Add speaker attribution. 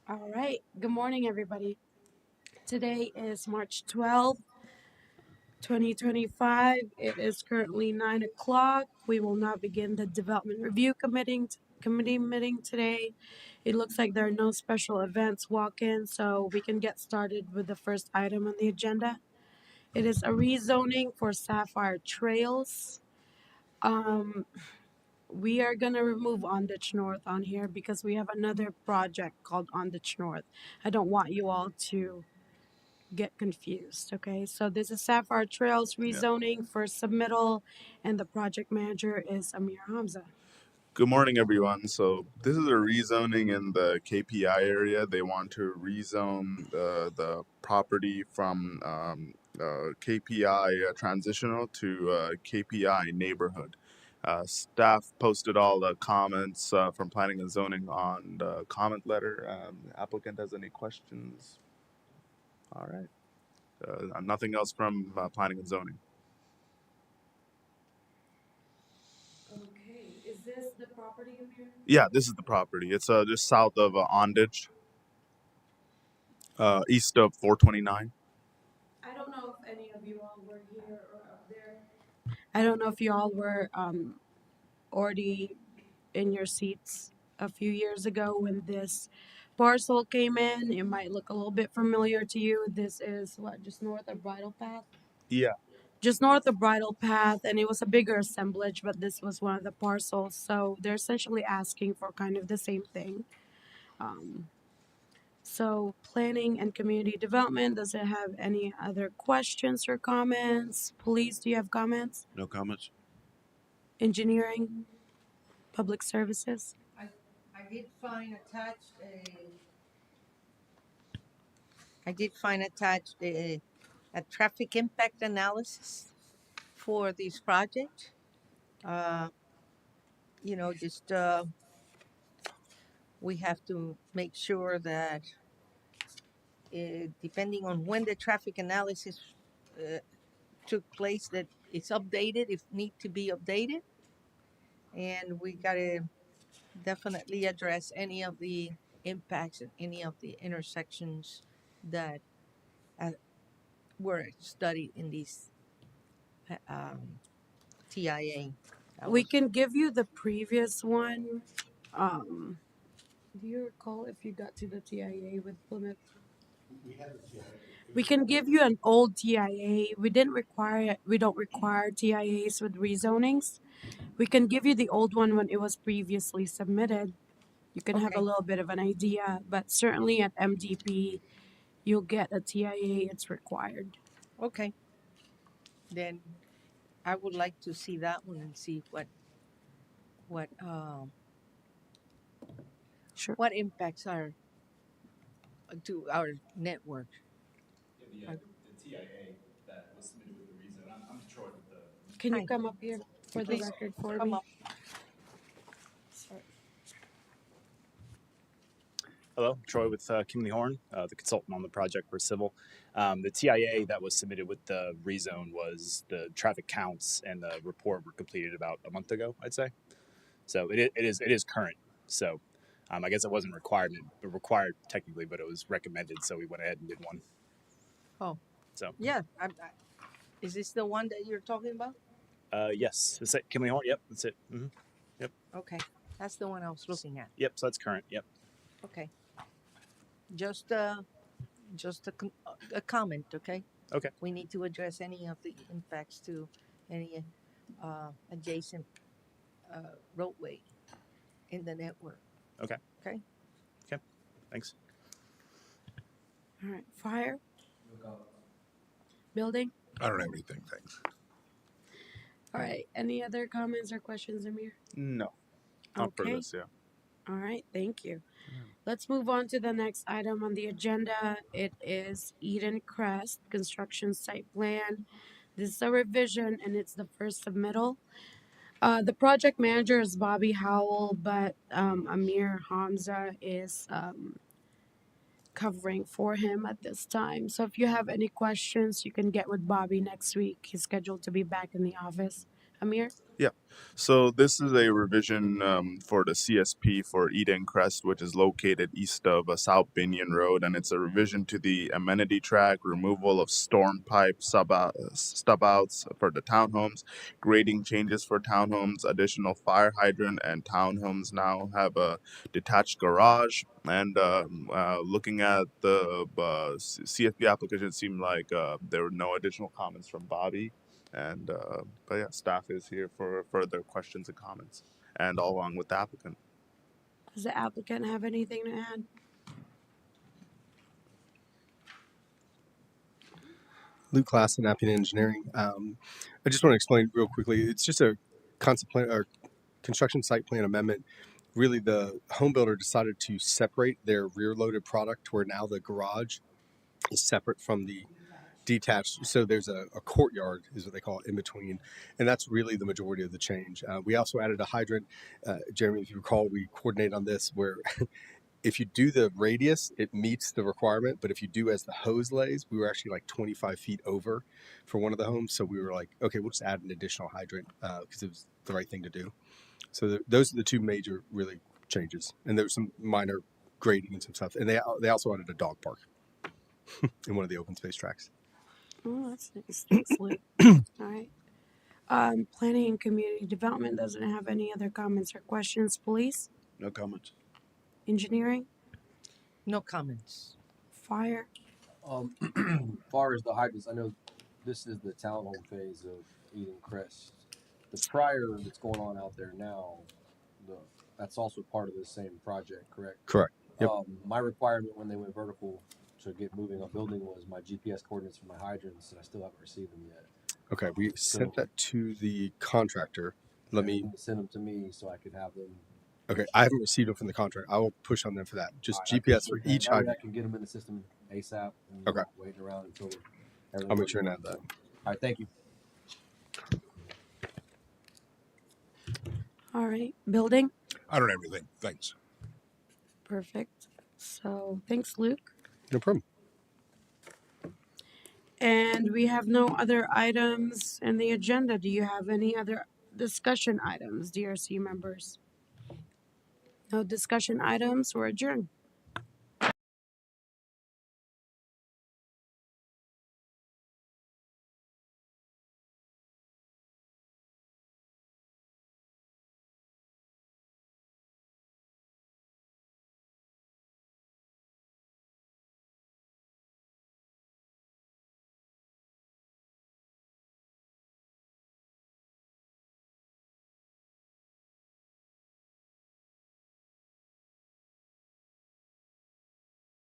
Speaker 1: All right. Good morning, everybody. Today is March 12th, 2025. It is currently 9 o'clock. We will now begin the Development Review Committee meeting today. It looks like there are no special events walk-in, so we can get started with the first item on the agenda. It is a rezoning for Sapphire Trails. Um, we are gonna remove Onditch North on here because we have another project called Onditch North. I don't want you all to get confused. Okay, so this is Sapphire Trails rezoning for submittal, and the project manager is Amir Hamza.
Speaker 2: Good morning, everyone. So this is a rezoning in the KPI area. They want to rezone the property from KPI transitional to KPI neighborhood. Staff posted all the comments from planning and zoning on the comment letter. Applicant has any questions? All right. Nothing else from planning and zoning.
Speaker 1: Okay, is this the property, Amir?
Speaker 2: Yeah, this is the property. It's just south of Ondage, east of 429.
Speaker 1: I don't know if any of you all were here or up there. I don't know if you all were already in your seats a few years ago when this parcel came in. It might look a little bit familiar to you. This is what, just north of Bridle Path?
Speaker 2: Yeah.
Speaker 1: Just north of Bridle Path, and it was a bigger assemblage, but this was one of the parcels. So they're essentially asking for kind of the same thing. Um, so planning and community development, does it have any other questions or comments? Police, do you have comments?
Speaker 2: No comments.
Speaker 1: Engineering, public services?
Speaker 3: I did find attached a traffic impact analysis for this project. Uh, just we have to make sure that depending on when the traffic analysis uh, took place, that it's updated if need to be updated, and we gotta definitely address any of the impacts at any of the intersections that uh, were studied in these TIA.
Speaker 1: We can give you the previous one. Um, do you recall if you got to the TIA with Plymouth? We can give you an old TIA. We don't require TIAs with rezonings. We can give you the old one when it was previously submitted. You can have a
Speaker 3: Okay.
Speaker 1: little bit of an idea, but certainly at MDP, you'll get a TIA. It's required.
Speaker 3: Okay. Then I would like to see that one and see what
Speaker 1: Sure.
Speaker 3: what impacts are to our network.
Speaker 4: Yeah, the TIA that was submitted with the rezone. I'm Detroit with the.
Speaker 1: Can you
Speaker 3: Hi.
Speaker 1: come up here for the
Speaker 3: Please
Speaker 1: record for
Speaker 3: come
Speaker 1: me?
Speaker 3: up.
Speaker 1: Sorry.
Speaker 4: Hello, Troy with Kimley Horn, the consultant on the project for civil. The TIA that was submitted with the rezone was the traffic counts and the report were completed about a month ago, I'd say. So it is current. So I guess it wasn't required technically, but it was recommended. So we went ahead and did one.
Speaker 3: Oh,
Speaker 4: So
Speaker 3: yeah. Is this the one that you're talking about?
Speaker 4: yes, is it Kimley Horn? Yep, that's it. Yep,
Speaker 3: Okay, that's the one I was looking at.
Speaker 4: yep. So that's current. Yep.
Speaker 3: Okay, just a comment. Okay.
Speaker 4: Okay.
Speaker 3: We need to address any of the impacts to any adjacent roadway in the network.
Speaker 4: Okay.
Speaker 3: Okay.
Speaker 4: Thanks.
Speaker 1: All right. Fire. Building.
Speaker 5: I don't have anything, thanks.
Speaker 1: All right. Any other comments or questions, Amir?
Speaker 2: No. Not for
Speaker 1: Okay.
Speaker 2: this, yeah.
Speaker 1: All right. Thank you. Let's move on to the next item on the agenda. It is Eden Crest Construction Site Plan. This is a revision and it's the first submittal. The project manager is Bobby Howell, but Amir Hamza is covering for him at this time. So if you have any questions, you can get with Bobby next week. He's scheduled to be back in the office. Amir?
Speaker 2: Yeah. So this is a revision for the CSP for Eden Crest, which is located east of South Binion Road, and it's a revision to the amenity track, removal of storm pipe stub outs for the townhomes, grading changes for townhomes, additional fire hydrant, and townhomes now have a detached garage. And looking at the CSP application, it seemed like there were no additional comments from Bobby. And but yeah, staff is here for further questions and comments, and all along with the applicant.
Speaker 1: Does the applicant have anything to add?
Speaker 5: Luke Klassen, Appian Engineering. I just want to explain real quickly. It's just a concept plan or construction site plan amendment. Really, the home builder decided to separate their rear loaded product to where now the garage is separate from the detached. So there's a courtyard, is what they call it, in between. And that's really the majority of the change. We also added a hydrant. Jeremy, if you recall, we coordinated on this where if you do the radius, it meets the requirement. But if you do as the hose lays, we were actually like 25 feet over for one of the homes. So we were like, okay, we'll just add an additional hydrant because it was the right thing to do. So those are the two major really changes. And there's some minor grading and some stuff. And they also added a dog park in one of the open space tracks.
Speaker 1: Oh, that's nice. Thanks, Luke. All right. Planning and community development doesn't have any other comments or questions. Police,
Speaker 6: No comments.
Speaker 1: engineering,
Speaker 3: No comments.
Speaker 1: fire.
Speaker 7: Far as the hydrants, I know this is the townhome phase of Eden Crest. The prior that's going on out there now, that's also part of the same project, correct?
Speaker 5: Correct. Yep.
Speaker 7: My requirement when they went vertical to get moving on building was my GPS coordinates for my hydrants, and I still haven't received them yet.
Speaker 5: Okay, we sent that to the contractor. Let me
Speaker 7: send them to me so I could have them.
Speaker 5: Okay, I haven't received them from the contractor. I will push on them for that. Just GPS for each hydrant.
Speaker 7: I can get them in the system ASAP. And
Speaker 5: Okay.
Speaker 7: not waiting around until.
Speaker 5: I'll make sure and add that.
Speaker 7: All right, thank you.
Speaker 1: All right. Building.
Speaker 6: I don't have anything. Thanks.
Speaker 1: Perfect. So thanks, Luke.
Speaker 5: No problem.
Speaker 1: And we have no other items in the agenda. Do you have any other discussion items, DRC members? No discussion items. We're adjourned.